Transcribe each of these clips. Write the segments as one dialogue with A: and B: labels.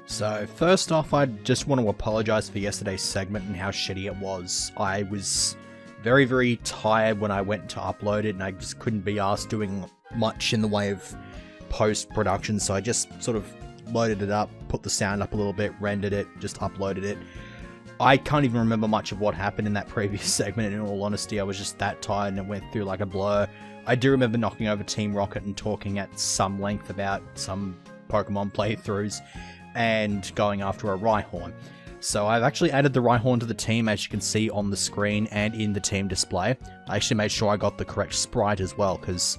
A: So first off, I just want to apologize for yesterday's segment and how shitty it was. I was very, very tired when I went to upload it, and I just couldn't be asked doing much in the way of post-production, so I just sort of loaded it up, put the sound up a little bit, rendered it, just uploaded it. I can't even remember much of what happened in that previous segment, and in all honesty, I was just that tired and it went through like a blur. I do remember knocking over Team Rocket and talking at some length about some Pokemon playthroughs, and going after a Rhyhorn. So I've actually added the Rhyhorn to the team, as you can see on the screen and in the team display. I actually made sure I got the correct sprite as well, because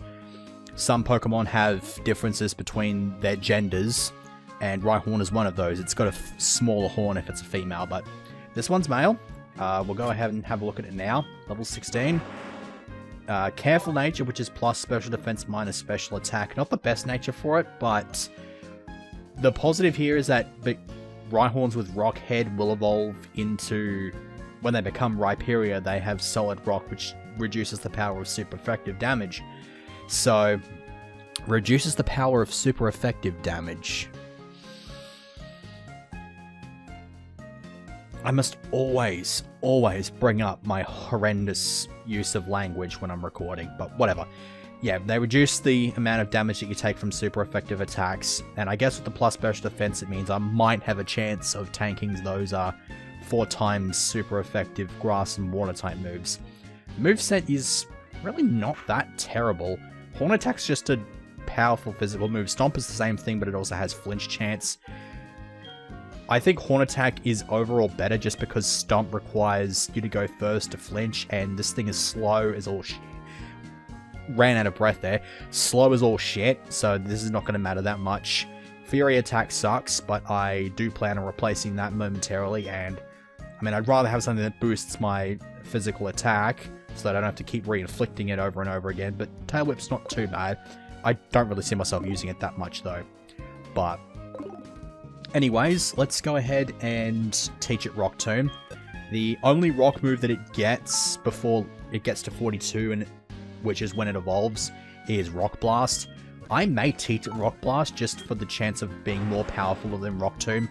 A: some Pokemon have differences between their genders, and Rhyhorn is one of those. It's got a smaller horn if it's a female, but this one's male. We'll go ahead and have a look at it now. Level 16. Careful nature, which is plus special defense minus special attack. Not the best nature for it, but the positive here is that Rhyhorns with Rock Head will evolve into, when they become Rhyperia, they have Solid Rock, which reduces the power of super effective damage. So, reduces the power of super effective damage. I must always bring up my horrendous use of language when I'm recording, but whatever. Yeah, they reduce the amount of damage that you take from super effective attacks, and I guess with the plus special defense it means I might have a chance of tanking those 4 times super effective grass and water type moves. The moveset is really not that terrible. Horn Attack's just a powerful physical move. Stomp is the same thing, but it also has flinch chance. I think Horn Attack is overall better just because Stomp requires you to go first to flinch, and this thing is slow as all shit. Ran out of breath there. Slow as all shit, so this is not going to matter that much. Fury Attack sucks, but I do plan on replacing that momentarily, and I mean, I'd rather have something that boosts my physical attack so that I don't have to keep re-inflicting it over and over again, but Tail Whip's not too bad. I don't really see myself using it that much though. But anyways, let's go ahead and teach it Rock Tomb. The only rock move that it gets before it gets to 42, and which is when it evolves, is Rock Blast. I may teach it Rock Blast just for the chance of being more powerful than Rock Tomb,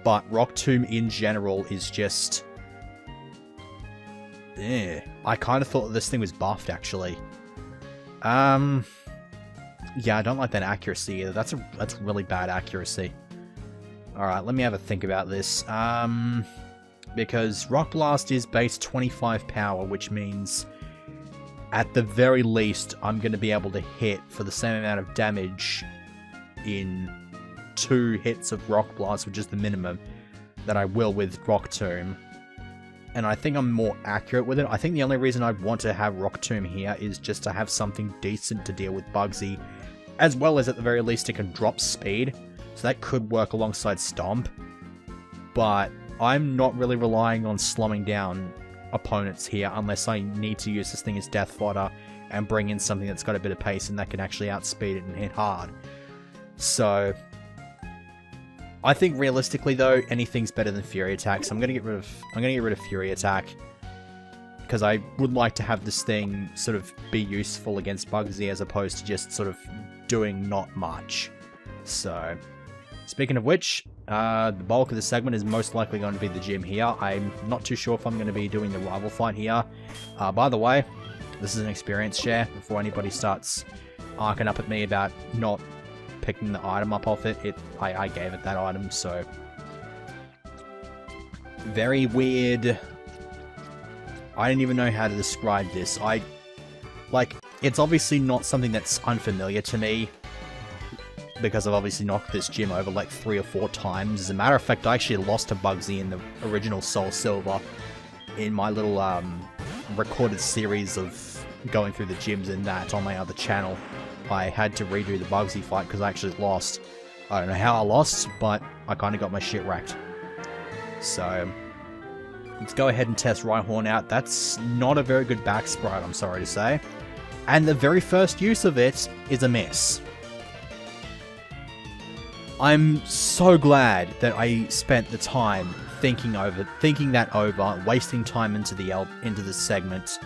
A: but Rock Tomb in general is just... I kind of thought this thing was buffed, actually. Yeah, I don't like that accuracy either. That's really bad accuracy. Alright, let me have a think about this. Because Rock Blast is base 25 power, which means at the very least, I'm going to be able to hit for the same amount of damage in 2 hits of Rock Blast, which is the minimum, that I will with Rock Tomb. And I think I'm more accurate with it. I think the only reason I'd want to have Rock Tomb here is just to have something decent to deal with Bugsy, as well as at the very least it can drop speed, so that could work alongside Stomp. But I'm not really relying on slowing down opponents here unless I need to use this thing as death fodder and bring in something that's got a bit of pace and that can actually outspeed it and hit hard. So I think realistically though, anything's better than Fury Attack, so I'm gonna get rid of Fury Attack, because I would like to have this thing sort of be useful against Bugsy as opposed to just sort of doing not much. So speaking of which, the bulk of the segment is most likely going to be the gym here. I'm not too sure if I'm going to be doing the rival fight here. By the way, this is an experience share before anybody starts arcing up at me about not picking the item up off it. I gave it that item, so very weird. I don't even know how to describe this. It's obviously not something that's unfamiliar to me, because I've obviously knocked this gym over like 3 or 4 times. As a matter of fact, I actually lost to Bugsy in the original Soul Silver in my little recorded series of going through the gyms in that on my other channel. I had to redo the Bugsy fight because I actually lost. I don't know how I lost, but I kind of got my shit wrecked. So let's go ahead and test Rhyhorn out. That's not a very good back sprite, I'm sorry to say. And the very first use of it is a miss. I'm so glad that I spent the time thinking that over, wasting time into this segment,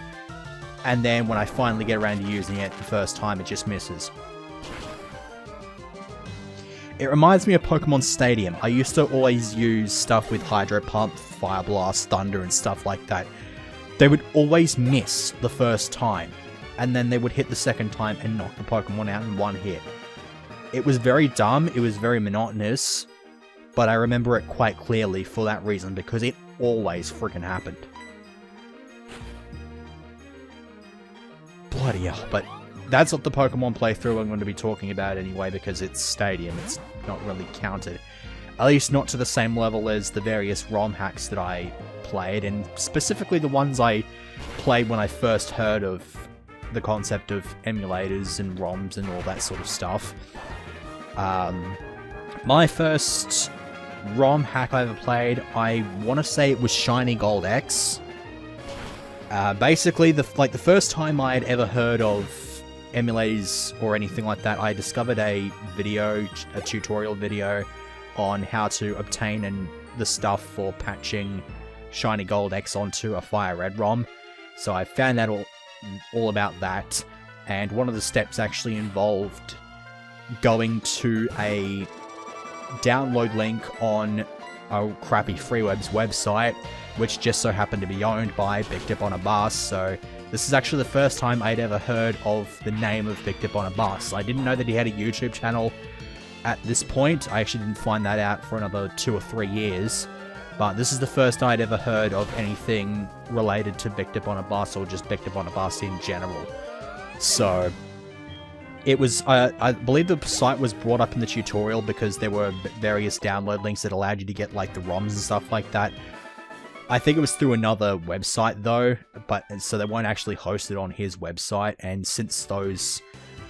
A: and then when I finally get around to using it the first time, it just misses. It reminds me of Pokemon Stadium. I used to always use stuff with Hydro Pump, Fire Blast, Thunder, and stuff like that. They would always miss the first time, and then they would hit the second time and knock the Pokemon out in one hit. It was very dumb, it was very monotonous, but I remember it quite clearly for that reason, because it always freaking happened. Bloody hell, but that's not the Pokemon playthrough I'm going to be talking about anyway, because it's Stadium, it's not really counted. At least not to the same level as the various ROM hacks that I played, and specifically the ones I played when I first heard of the concept of emulators and ROMs and all that sort of stuff. My first ROM hack I ever played, I want to say it was Shiny Gold X. Basically, the first time I had ever heard of emulators or anything like that, I discovered a tutorial video on how to obtain the stuff for patching Shiny Gold X onto a Fire Red ROM. So I found out all about that, and one of the steps actually involved going to a download link on a crappy FreeWeb's website, which just so happened to be owned by Big Dip on a Bus. So this is actually the first time I'd ever heard of the name of Big Dip on a Bus. I didn't know that he had a YouTube channel at this point. I actually didn't find that out for another 2 or 3 years. But this is the first I'd ever heard of anything related to Big Dip on a Bus, or just Big Dip on a Bus in general. So it was, I believe the site was brought up in the tutorial because there were various download links that allowed you to get like the ROMs and stuff like that. I think it was through another website though, but so they weren't actually hosted on his website, and since those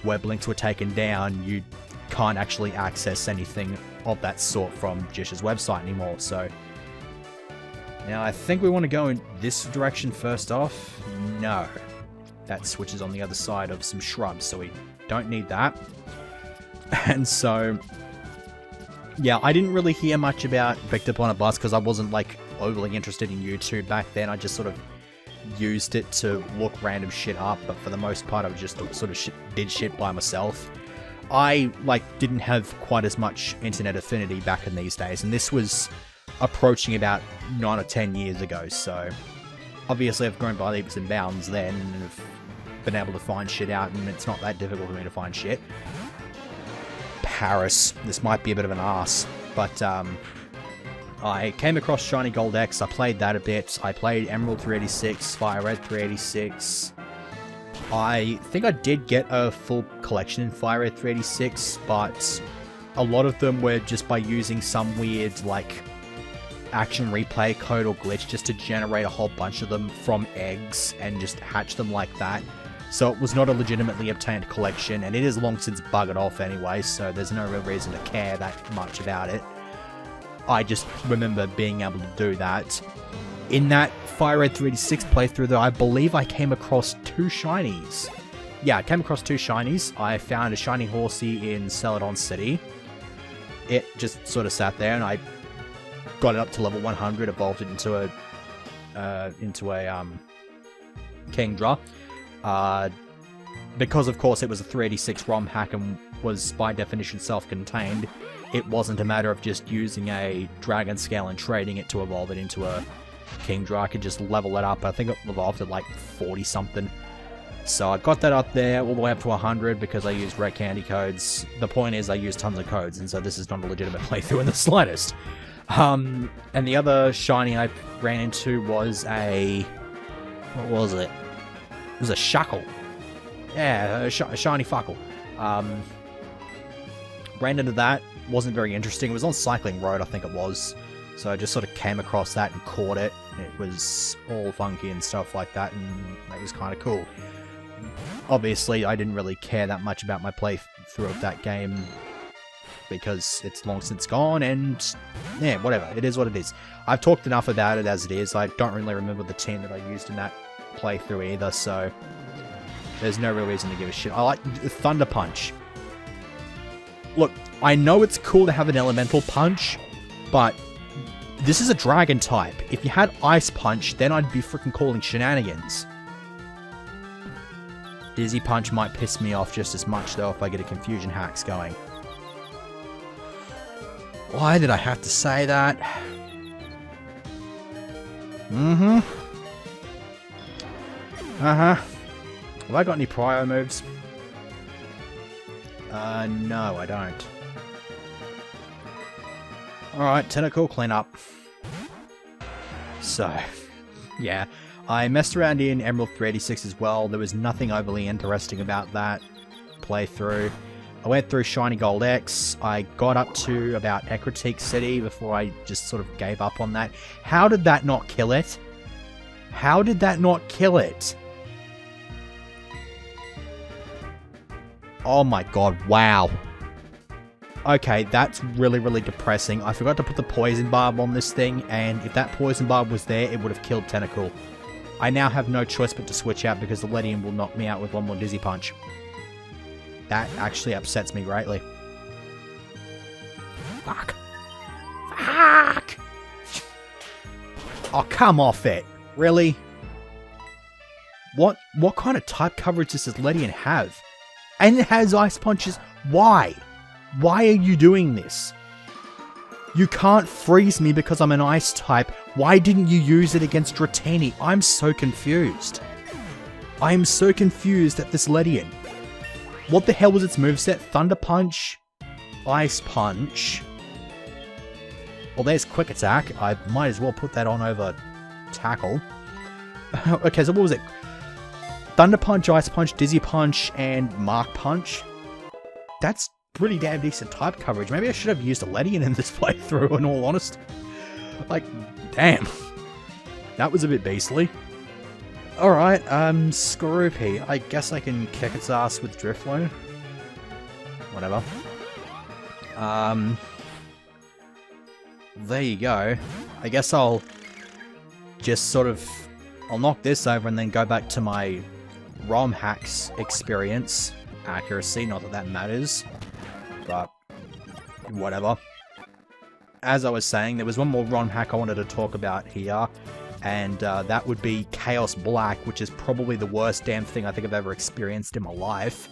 A: web links were taken down, you can't actually access anything of that sort from Jish's website anymore. So now I think we want to go in this direction first off. No, that switches on the other side of some shrubs, so we don't need that. And so yeah, I didn't really hear much about Big Dip on a Bus because I wasn't like overly interested in YouTube back then. I just sort of used it to look random shit up, but for the most part I just sort of did shit by myself. I didn't have quite as much internet affinity back in these days, and this was approaching about 9 or 10 years ago, so obviously I've grown by leaps and bounds then, and have been able to find shit out, and it's not that difficult for me to find shit. Paris, this might be a bit of an arse, but I came across Shiny Gold X, I played that a bit, I played Emerald 386, Fire Red 386, I think I did get a full collection in Fire Red 386, but a lot of them were just by using some weird, action replay code or glitch just to generate a whole bunch of them from eggs and just hatch them like that. So it was not a legitimately obtained collection, and it is long since buggered off anyway, so there's no real reason to care that much about it. I just remember being able to do that. In that Fire Red 386 playthrough, though, I believe I came across 2 shinies. Yeah, I came across 2 shinies. I found a shiny Horsey in Celadon City. It just sort of sat there, and I got it up to level 100, evolved it into a Kingdra. Because of course it was a 386 ROM hack and was by definition self-contained, it wasn't a matter of just using a dragon scale and trading it to evolve it into a Kingdra. I could just level it up. I think it evolved at 40 something. So I got that up there all the way up to 100 because I used red candy codes. The point is I used tons of codes, and so this is not a legitimate playthrough in the slightest. And the other shiny I ran into was a... what was it? It was a Shuckle. Yeah, a shiny Fuckle. Ran into that. Wasn't very interesting. It was on Cycling Road, I think it was. So I just sort of came across that and caught it. It was all funky and stuff like that, and it was kind of cool. Obviously, I didn't really care that much about my playthrough of that game because it's long since gone, and yeah, whatever. It is what it is. I've talked enough about it as it is. I don't really remember the team that I used in that playthrough either, so there's no real reason to give a shit. I like Thunder Punch. Look, I know it's cool to have an elemental punch, but this is a dragon type. If you had Ice Punch, then I'd be freaking calling shenanigans. Dizzy Punch might piss me off just as much, though, if I get a Confusion Hacks going. Why did I have to say that? Mm-hmm. Uh-huh. Have I got any prio moves? No, I don't. Alright, tentacle cleanup. So, yeah. I messed around in Emerald 386 as well. There was nothing overly interesting about that playthrough. I went through Shiny Gold X. I got up to about Ecruteak City before I just sort of gave up on that. How did that not kill it? How did that not kill it? Oh my god, wow. Okay, that's really, really depressing. I forgot to put the Poison Barb on this thing, and if that Poison Barb was there, it would have killed Tentacle. I now have no choice but to switch out because the Ledian will knock me out with one more Dizzy Punch. That actually upsets me greatly. Fuck. Fuck! Oh, come off it. Really? What kind of type coverage does this Ledian have? And it has Ice Punches. Why? Why are you doing this? You can't freeze me because I'm an Ice type. Why didn't you use it against Dratini? I'm so confused. I am so confused at this Ledian. What the hell was its moveset? Thunder Punch, Ice Punch. Well, there's Quick Attack. I might as well put that on over Tackle. Okay, so what was it? Thunder Punch, Ice Punch, Dizzy Punch, and Mark Punch. That's pretty damn decent type coverage. Maybe I should have used a Ledian in this playthrough, in all honesty. Like, damn. That was a bit beastly. Alright, Skorupi. I guess I can kick its ass with Drifloon. Whatever. There you go. I guess I'll just sort of... I'll knock this over and then go back to my ROM hacks experience. Accuracy, not that that matters. But, whatever. As I was saying, there was one more ROM hack I wanted to talk about here. And that would be Chaos Black, which is probably the worst damn thing I think I've ever experienced in my life.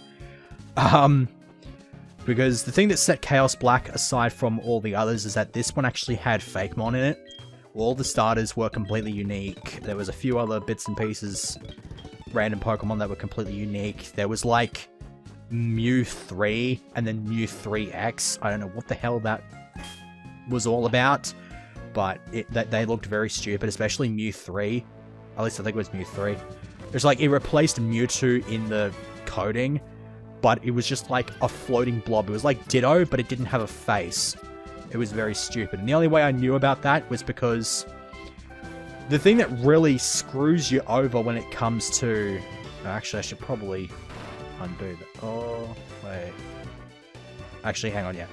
A: Because the thing that set Chaos Black aside from all the others is that this one actually had Fakemon in it. All the starters were completely unique. There was a few other bits and pieces, random Pokemon that were completely unique. There was like Mew 3 and then Mew 3X. I don't know what the hell that was all about, but they looked very stupid, especially Mew 3. At least I think it was Mew 3. It's like it replaced Mewtwo in the coding, but it was just like a floating blob. It was like Ditto, but it didn't have a face. It was very stupid. And the only way I knew about that was because the thing that really screws you over when it comes to... Actually, I should probably undo that. Oh, wait. Actually, hang on, yeah.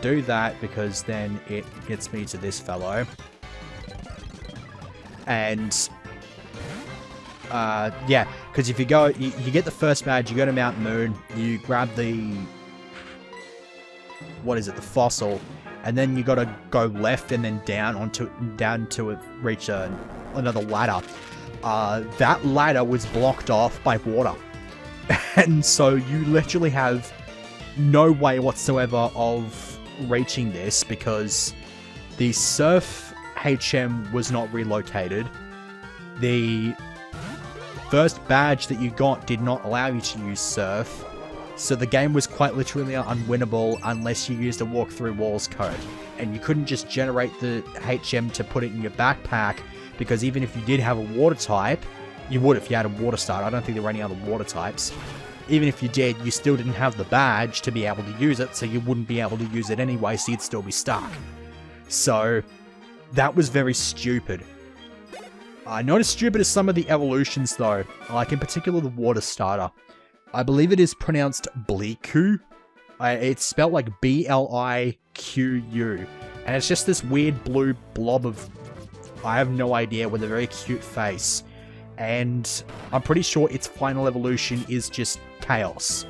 A: Do that because then it gets me to this fellow. And... yeah, because if you go... You get the first badge, you go to Mount Moon, you grab the... What is it? The fossil. And then you gotta go left and then down to it, reach another ladder. That ladder was blocked off by water. And so you literally have no way whatsoever of reaching this because the Surf HM was not relocated. The first badge that you got did not allow you to use Surf. So the game was quite literally unwinnable unless you used a walk through walls code. And you couldn't just generate the HM to put it in your backpack, because even if you did have a water type, you would if you had a water start. I don't think there were any other water types. Even if you did, you still didn't have the badge to be able to use it, so you wouldn't be able to use it anyway, so you'd still be stuck. So, that was very stupid. Not as stupid as some of the evolutions though, like in particular the water starter. I believe it is pronounced Bliku. It's spelled like B-L-I-Q-U. And it's just this weird blue blob of... I have no idea, with a very cute face. And I'm pretty sure its final evolution is just Chaos.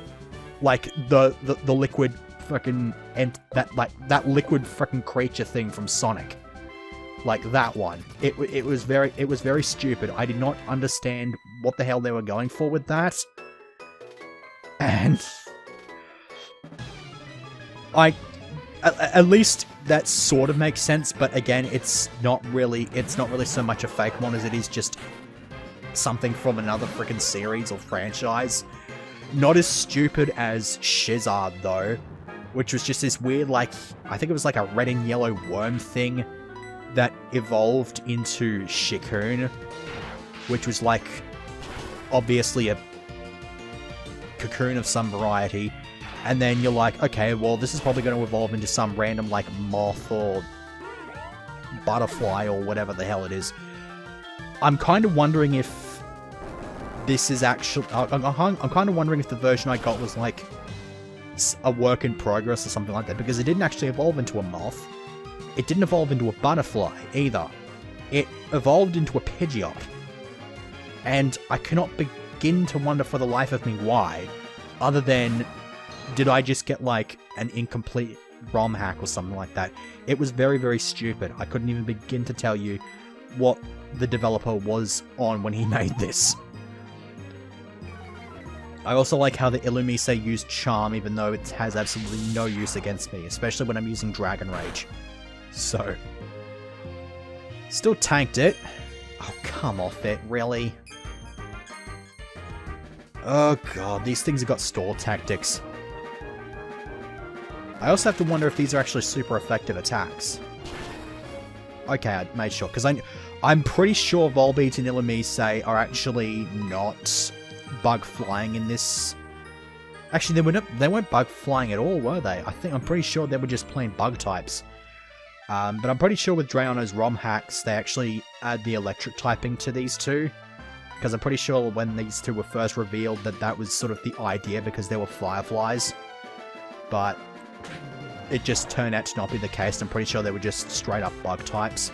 A: Like the liquid fucking... and that liquid fucking creature thing from Sonic. Like that one. It was very stupid. I did not understand what the hell they were going for with that. And at least that sort of makes sense, but again, it's not really so much a fake one as it is just something from another freaking series or franchise. Not as stupid as Shizard, though, which was just this weird, like, I think it was like a red and yellow worm thing that evolved into Shikun, which was like, obviously a cocoon of some variety, and then you're like, okay, well, this is probably going to evolve into some random, like, moth or butterfly or whatever the hell it is. I'm kind of wondering if this is actually... I'm kind of wondering if the version I got was, like, a work in progress or something like that, because it didn't actually evolve into a moth. It didn't evolve into a butterfly, either. It evolved into a Pidgeot. And I cannot begin to wonder for the life of me why, other than, did I just get, like, an incomplete ROM hack or something like that? It was very, very stupid. I couldn't even begin to tell you what the developer was on when he made this. I also like how the Illumise used Charm, even though it has absolutely no use against me, especially when I'm using Dragon Rage. So, still tanked it. Oh, come off it, really? Oh god, these things have got stall tactics. I also have to wonder if these are actually super effective attacks. Okay, I made sure, because I'm pretty sure Volbeat and Illumise are actually not bug flying in this. Actually, they weren't bug flying at all, were they? I'm pretty sure they were just plain bug types. But I'm pretty sure with Drayano's ROM hacks, they actually add the electric typing to these two. Because I'm pretty sure when these two were first revealed that was sort of the idea, because they were fireflies. But it just turned out to not be the case. I'm pretty sure they were just straight up bug types.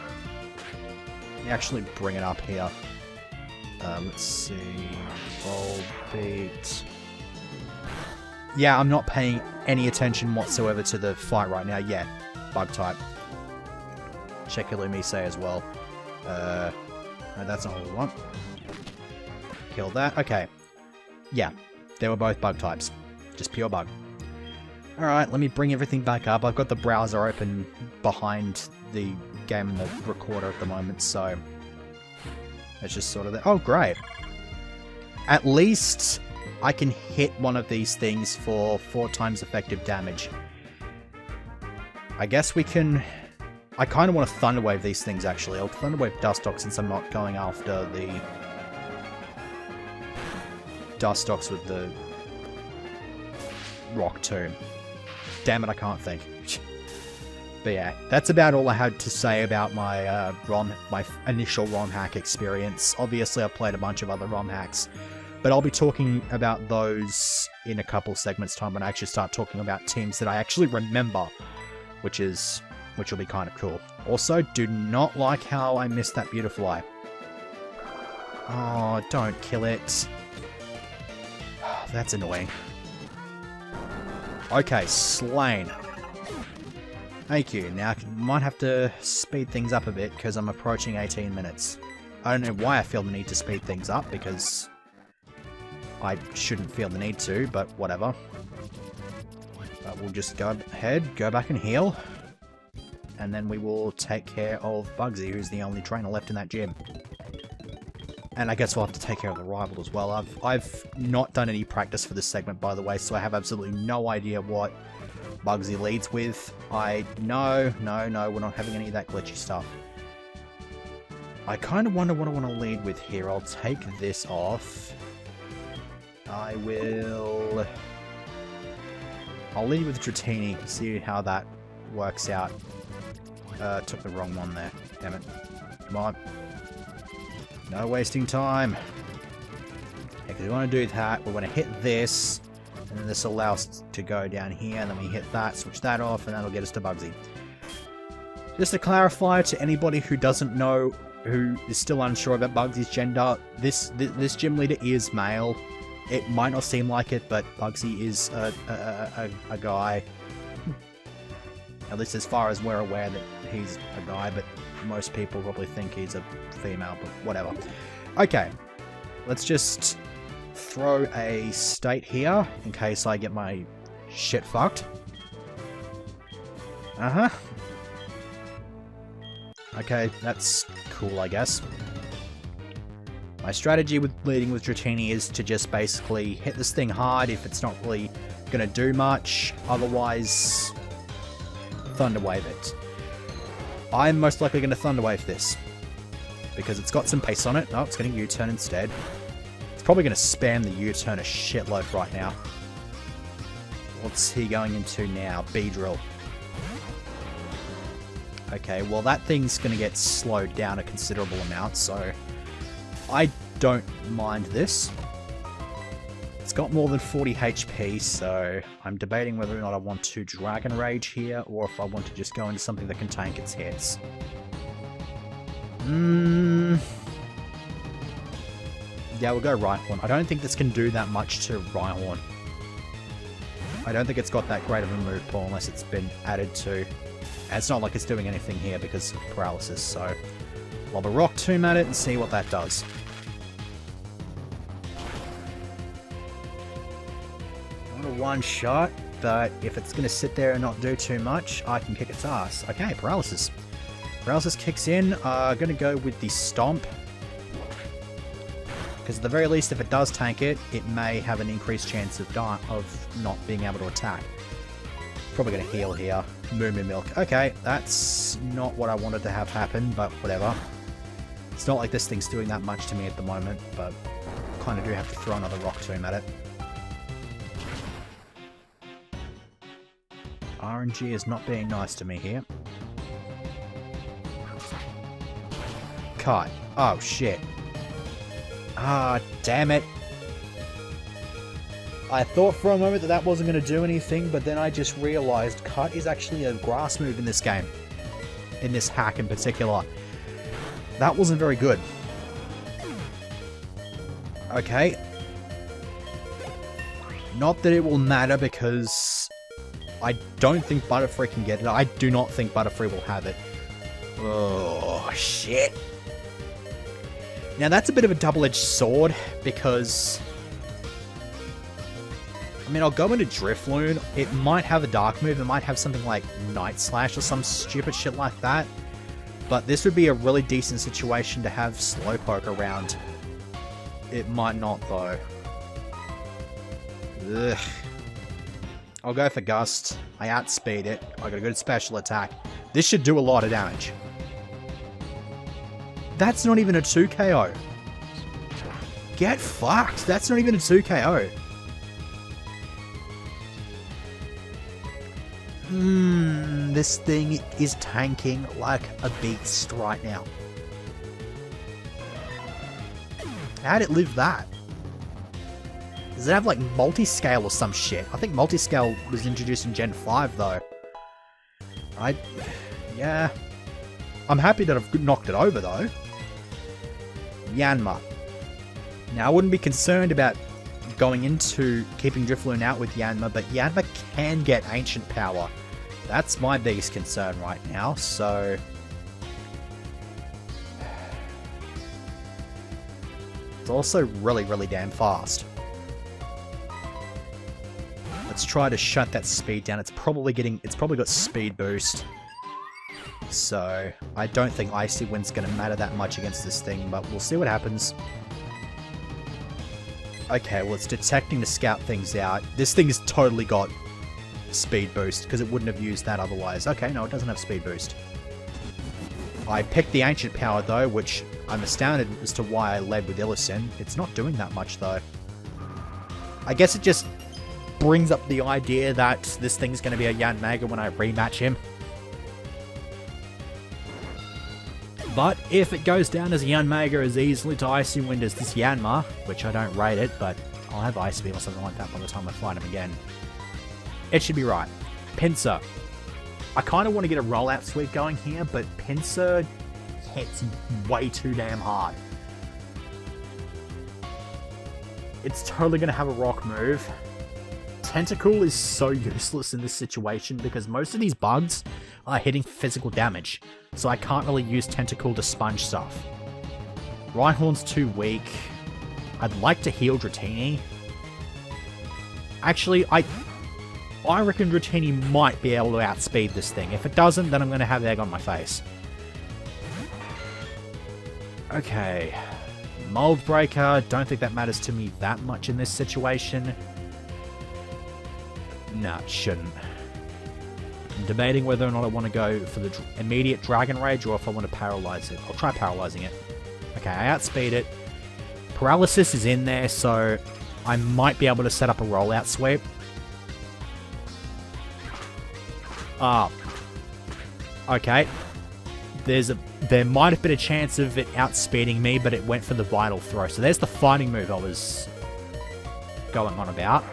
A: Let me actually bring it up here. Let's see. Volbeat. Yeah, I'm not paying any attention whatsoever to the fight right now. Yeah, bug type. Check Illumise as well. No, that's not what we want. Kill that. Okay. Yeah, they were both bug types. Just pure bug. Alright, let me bring everything back up. I've got the browser open behind the game and the recorder at the moment, so... It's just sort of there. Oh, great. At least I can hit one of these things for 4 times effective damage. I guess we can... I kind of want to Thunderwave these things, actually. I'll Thunderwave Dustox since I'm not going after the... Dustox with the... Rock Tomb. Damn it, I can't think. But yeah, that's about all I had to say about my my initial ROM hack experience. Obviously, I've played a bunch of other ROM hacks, but I'll be talking about those in a couple segments' time when I actually start talking about teams that I actually remember, which will be kind of cool. Also, do not like how I missed that Beautifly. Oh, don't kill it. That's annoying. Okay, slain. Thank you. Now, I might have to speed things up a bit, because I'm approaching 18 minutes. I don't know why I feel the need to speed things up, because I shouldn't feel the need to, but whatever. We'll just go ahead, go back and heal. And then we will take care of Bugsy, who's the only trainer left in that gym. And I guess we'll have to take care of the rival as well. I've not done any practice for this segment, by the way, so I have absolutely no idea what Bugsy leads with. No, we're not having any of that glitchy stuff. I kind of wonder what I want to lead with here. I'll take this off. I'll lead with Dratini, see how that works out. Took the wrong one there. Damn it. Come on. No wasting time. Because we want to do that, we want to hit this, and then this will allow us to go down here, and then we hit that, switch that off, and that'll get us to Bugsy. Just to clarify to anybody who doesn't know, who is still unsure about Bugsy's gender, this gym leader is male. It might not seem like it, but Bugsy is a guy. At least as far as we're aware that he's a guy, but most people probably think he's a female, but whatever. Okay, let's just throw a state here in case I get my shit fucked. Okay, that's cool, I guess. My strategy with leading with Dratini is to just basically hit this thing hard if it's not really going to do much. Otherwise, Thunder Wave it. I'm most likely going to Thunder Wave this, because it's got some pace on it. Oh, it's getting U-turn instead. It's probably going to spam the U-turn a shitload right now. What's he going into now? B-drill. Okay, well that thing's going to get slowed down a considerable amount, so I don't mind this. It's got more than 40 HP, so I'm debating whether or not I want to Dragon Rage here, or if I want to just go into something that can tank its hits. Yeah, we'll go Rhyhorn. I don't think this can do that much to Rhyhorn. I don't think it's got that great of a move pool unless it's been added to. And it's not like it's doing anything here because of paralysis, so lob a Rock Tomb at it and see what that does. Not a one shot, but if it's going to sit there and not do too much, I can kick its ass. Okay, paralysis. Paralysis kicks in. Going to go with the Stomp. Because at the very least, if it does tank it, it may have an increased chance of not being able to attack. Probably going to heal here. Moo Moo Milk. Okay, that's not what I wanted to have happen, but whatever. It's not like this thing's doing that much to me at the moment, but kind of do have to throw another Rock Tomb at it. RNG is not being nice to me here. Cut. Oh, shit. Ah, damn it. I thought for a moment that that wasn't going to do anything, but then I just realized Cut is actually a grass move in this game. In this hack in particular. That wasn't very good. Okay. Not that it will matter because I don't think Butterfree can get it. I do not think Butterfree will have it. Oh, shit. Now that's a bit of a double-edged sword because... I mean, I'll go into Drifloon. It might have a dark move. It might have something like Night Slash or some stupid shit like that. But this would be a really decent situation to have Slowpoke around. It might not, though. Ugh. I'll go for Gust. I outspeed it. I got a good special attack. This should do a lot of damage. That's not even a 2KO. Get fucked. That's not even a 2KO. This thing is tanking like a beast right now. How'd it live that? Does it have like multi-scale or some shit? I think multi-scale was introduced in Gen 5 though. Yeah. I'm happy that I've knocked it over though. Yanma. Now I wouldn't be concerned about going into keeping Drifloon out with Yanma, but Yanma can get Ancient Power. That's my biggest concern right now, so... It's also really, really damn fast. Let's try to shut that speed down. It's probably got speed boost. So, I don't think Icy Wind's going to matter that much against this thing, but we'll see what happens. Okay, well it's detecting to scout things out. This thing has totally got speed boost, because it wouldn't have used that otherwise. Okay, no, it doesn't have speed boost. I picked the Ancient Power though, which I'm astounded as to why I led with Illicin. It's not doing that much though. I guess it just brings up the idea that this thing's going to be a Yanmega when I rematch him. But if it goes down as a Yanmega as easily to Icy Wind as this Yanma, which I don't rate it, but I'll have Ice Beam or something like that by the time I fight him again, it should be right. Pinsir. I kind of want to get a rollout sweep going here, but Pinsir hits way too damn hard. It's totally going to have a rock move. Tentacool is so useless in this situation because most of these bugs are hitting physical damage, so I can't really use Tentacool to sponge stuff. Rhyhorn's too weak. I'd like to heal Dratini. Actually, I reckon Dratini might be able to outspeed this thing. If it doesn't, then I'm going to have egg on my face. Okay. Mold Breaker. Don't think that matters to me that much in this situation. Nah, it shouldn't. I'm debating whether or not I want to go for the immediate Dragon Rage or if I want to paralyze it. I'll try paralyzing it. Okay, I outspeed it. Paralysis is in there, so I might be able to set up a rollout sweep. Ah. Okay. There might have been a chance of it outspeeding me, but it went for the Vital Throw. So there's the fighting move I was going on about.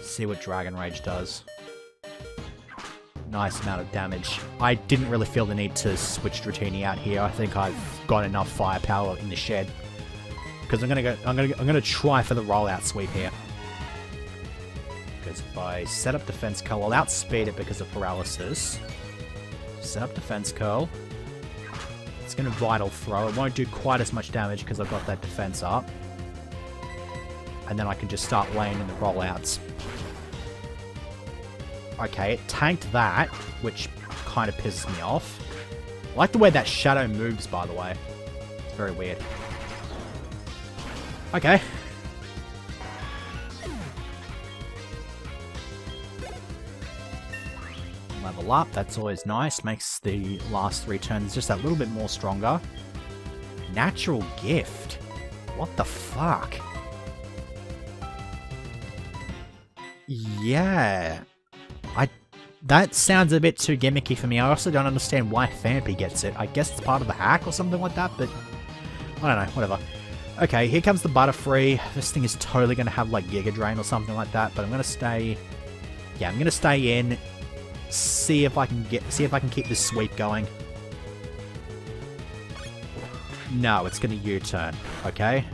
A: See what Dragon Rage does. Nice amount of damage. I didn't really feel the need to switch Dratini out here. I think I've got enough firepower in the shed. Because I'm gonna try for the rollout sweep here. Because if I set up Defense Curl, I'll outspeed it because of paralysis. Set up Defense Curl. It's going to Vital Throw. It won't do quite as much damage because I've got that defense up. And then I can just start laying in the rollouts. Okay, it tanked that, which kind of pisses me off. I like the way that shadow moves, by the way. It's very weird. Okay. Level up, that's always nice. Makes the last 3 turns just that little bit more stronger. Natural Gift? What the fuck? Yeah. That sounds a bit too gimmicky for me. I also don't understand why Phanpy gets it. I guess it's part of the hack or something like that, but I don't know, whatever. Okay, here comes the Butterfree. This thing is totally going to have like Giga Drain or something like that, but I'm going to stay... Yeah, I'm going to stay in. See if I can keep this sweep going. No, it's going to U-turn. Okay.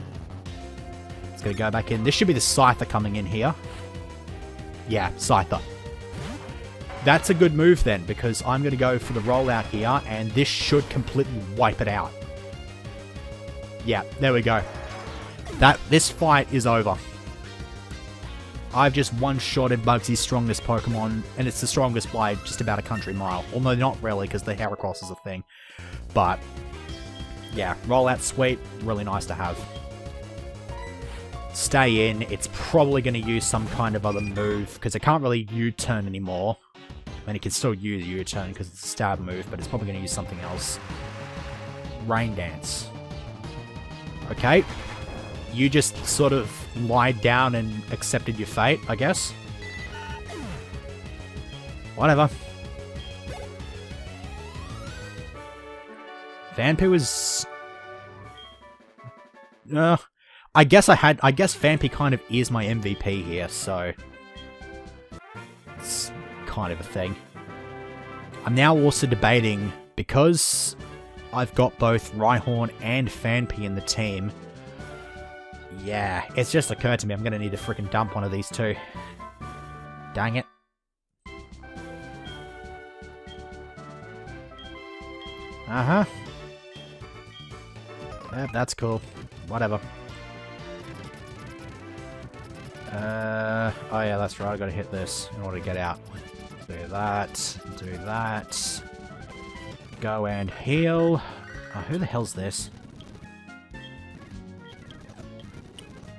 A: It's going to go back in. This should be the Scyther coming in here. Yeah, Scyther. That's a good move then, because I'm going to go for the rollout here, and this should completely wipe it out. Yeah, there we go. This fight is over. I've just one-shotted Bugsy's strongest Pokemon, and it's the strongest by just about a country mile. Although not really, because the Heracross is a thing. But, yeah, rollout sweep, really nice to have. Stay in. It's probably going to use some kind of other move, because it can't really U-turn anymore. I mean, it can still use U-turn because it's a stab move, but it's probably going to use something else. Rain Dance. Okay. You just sort of lied down and accepted your fate, I guess. Whatever. Phanpy was... I guess Phanpy kind of is my MVP here, so... It's kind of a thing. I'm now also debating, because I've got both Rhyhorn and Phanpy in the team. Yeah, it's just occurred to me I'm going to need to freaking dump one of these two. Dang it. Uh-huh. Yep, that's cool. Whatever. Oh yeah, that's right, I gotta hit this in order to get out. Do that, do that. Go and heal. Oh, who the hell's this?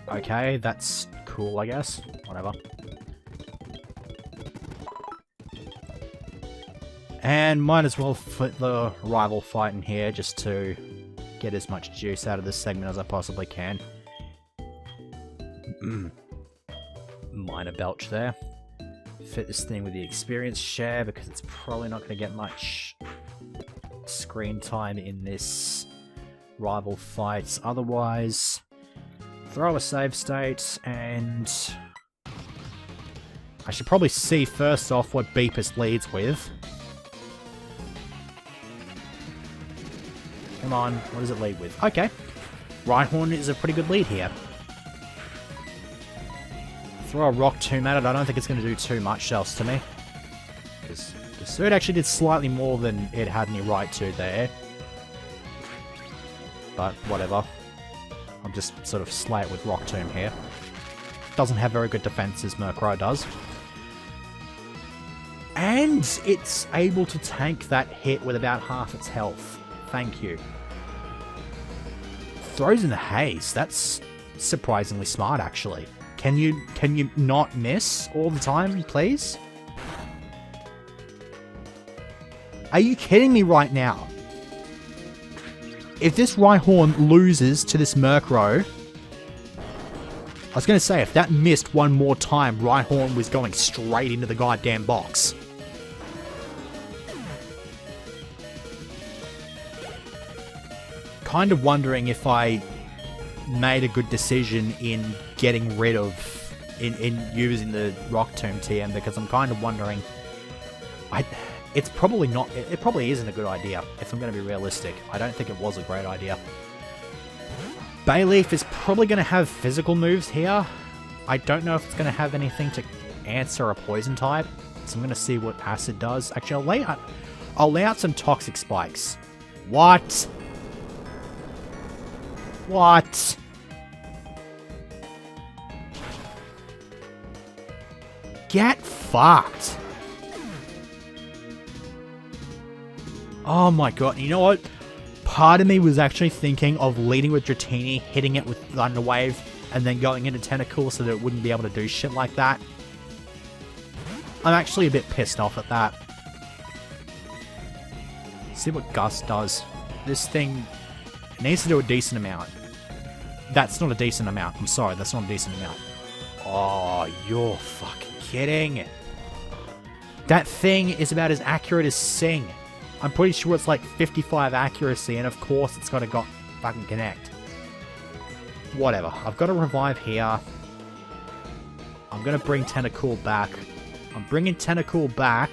A: Okay, that's cool, I guess. Whatever. And might as well put the rival fight in here just to get as much juice out of this segment as I possibly can. Minor belch there. Fit this thing with the experience share because it's probably not going to get much screen time in this rival fight. Otherwise, throw a save state, and I should probably see first off what Beepus leads with. Come on, what does it lead with? Okay, Rhyhorn is a pretty good lead here. Throw a Rock Tomb at it. I don't think it's going to do too much else to me. Because the Surd actually did slightly more than it had any right to there. But whatever. I'll just sort of slay it with Rock Tomb here. Doesn't have very good defense as Murkrow does. And it's able to tank that hit with about half its health. Thank you. Throws in the haze. That's surprisingly smart, actually. Can you not miss all the time, please? Are you kidding me right now? If this Rhyhorn loses to this Murkrow, I was going to say, if that missed one more time, Rhyhorn was going straight into the goddamn box. Kind of wondering if I made a good decision in getting rid of, in using the Rock Tomb TM, because I'm kind of wondering, it's probably not, it probably isn't a good idea, if I'm going to be realistic. I don't think it was a great idea. Bayleaf is probably going to have physical moves here. I don't know if it's going to have anything to answer a poison type, so I'm going to see what Acid does. Actually, I'll lay out some Toxic Spikes. What? What? Get fucked. Oh my god, you know what? Part of me was actually thinking of leading with Dratini, hitting it with Thunder Wave, and then going into Tentacle so that it wouldn't be able to do shit like that. I'm actually a bit pissed off at that. See what Gust does. This thing needs to do a decent amount. That's not a decent amount. I'm sorry, that's not a decent amount. Oh, you're fucking kidding. That thing is about as accurate as Sing. I'm pretty sure it's like 55 accuracy, and of course it's got to fucking connect. Whatever. I've got to revive here. I'm going to bring Tentacool back. I'm bringing Tentacool back.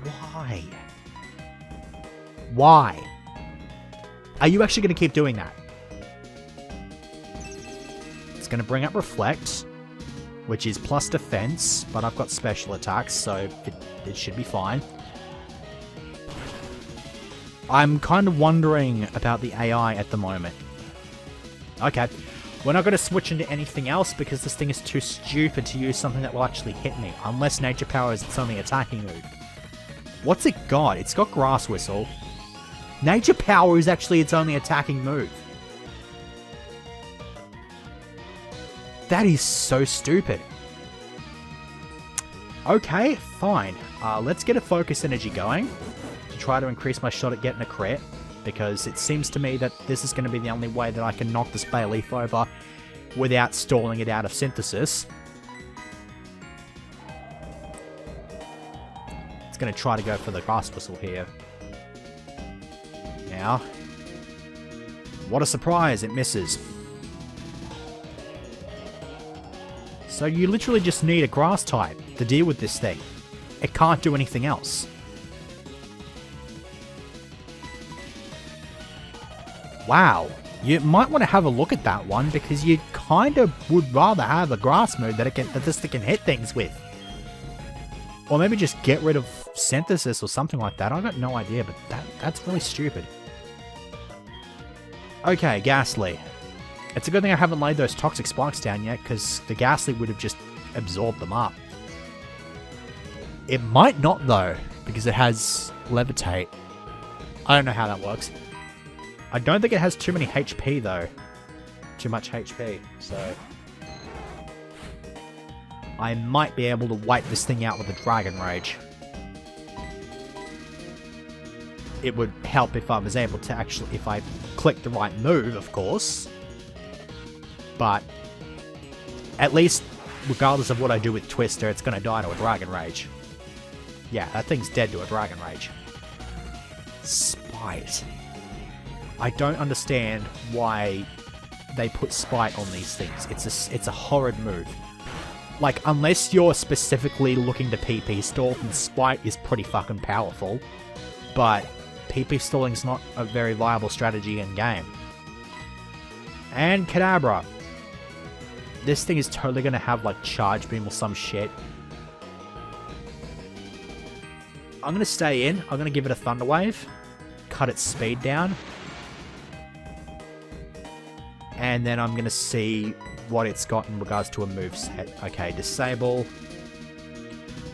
A: Why? Why? Are you actually going to keep doing that? It's going to bring up Reflect, which is plus defense, but I've got special attacks, so it should be fine. I'm kind of wondering about the AI at the moment. Okay, we're not going to switch into anything else because this thing is too stupid to use something that will actually hit me, unless Nature Power is its only attacking move. What's it got? It's got Grass Whistle. Nature Power is actually its only attacking move. That is so stupid. Okay, fine. Let's get a Focus Energy going to try to increase my shot at getting a crit, because it seems to me that this is going to be the only way that I can knock this Bayleaf over without stalling it out of Synthesis. It's going to try to go for the Grass Whistle here. Now, what a surprise, it misses. So you literally just need a Grass type to deal with this thing. It can't do anything else. Wow, you might want to have a look at that one, because you kind of would rather have a Grass move that this thing can hit things with. Or maybe just get rid of Synthesis or something like that. I've got no idea, but that's really stupid. Okay, Ghastly. It's a good thing I haven't laid those Toxic Spikes down yet, because the Ghastly would have just absorbed them up. It might not, though, because it has Levitate. I don't know how that works. I don't think it has too many HP, though. Too much HP, so... I might be able to wipe this thing out with a Dragon Rage. It would help if I was able to actually... if I clicked the right move, of course. But... at least, regardless of what I do with Twister, it's going to die to a Dragon Rage. Yeah, that thing's dead to a Dragon Rage. Spite. I don't understand why they put Spite on these things. It's a horrid move. Like, unless you're specifically looking to PP stall, then Spite is pretty fucking powerful. But PP stalling's not a very viable strategy in game. And Kadabra. This thing is totally going to have, like, Charge Beam or some shit. I'm going to stay in. I'm going to give it a Thunder Wave. Cut its speed down. And then I'm going to see what it's got in regards to a moveset. Okay, Disable.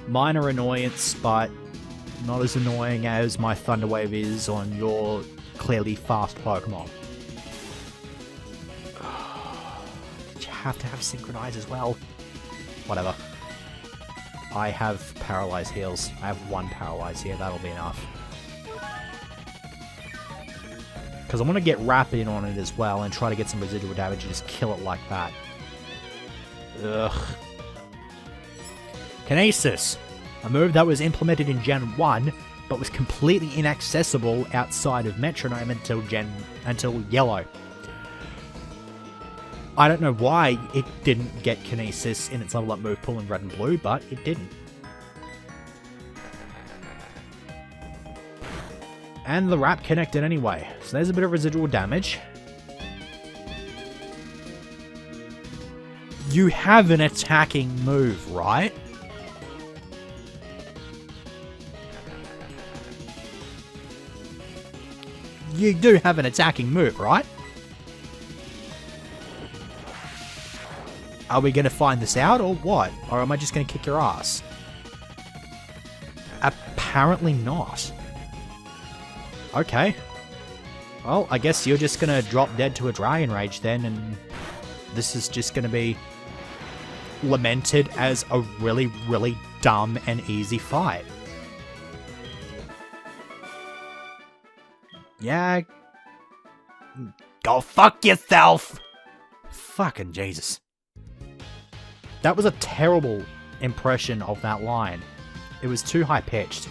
A: minor annoyance, but not as annoying as my Thunder Wave is on your clearly fast Pokemon. Did you have to have Synchronize as well? Whatever. I have Paralyze heals. I have 1 Paralyze here, that'll be enough. Because I want to get Rapid on it as well and try to get some residual damage and just kill it like that. Ugh. Kinesis. A move that was implemented in Gen 1, but was completely inaccessible outside of Metronome until Yellow. I don't know why it didn't get Kinesis in its level up move pool in Red and Blue, but it didn't. And the Wrap connected anyway, so there's a bit of residual damage. You have an attacking move, right? You do have an attacking move, right? Are we going to find this out, or what? Or am I just going to kick your ass? Apparently not. Okay. Well, I guess you're just going to drop dead to a Dragon Rage then, and this is just going to be lamented as a really, really dumb and easy fight. Yeah. Go fuck yourself! Fucking Jesus. That was a terrible impression of that line. It was too high-pitched.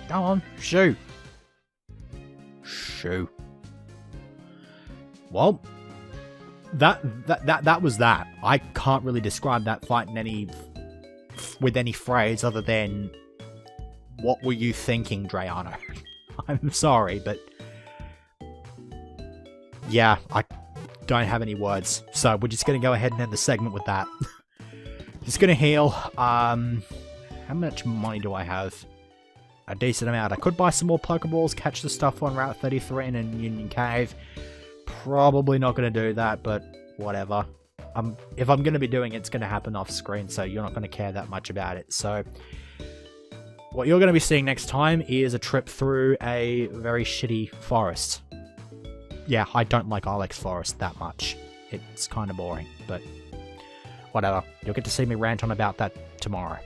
A: Go on, shoo. Shoo. Well, that was that. I can't really describe that fight in with any phrase other than, what were you thinking, Drayano? I'm sorry, but yeah, I don't have any words. So we're just going to go ahead and end the segment with that. Just going to heal. How much money do I have? A decent amount. I could buy some more Pokeballs, catch the stuff on Route 33 and in Union Cave. Probably not going to do that, but whatever. If I'm going to be doing it, it's going to happen off screen, so you're not going to care that much about it. So what you're going to be seeing next time is a trip through a very shitty forest. Yeah, I don't like Ilex Forest that much. It's kind of boring, but whatever. You'll get to see me rant on about that tomorrow.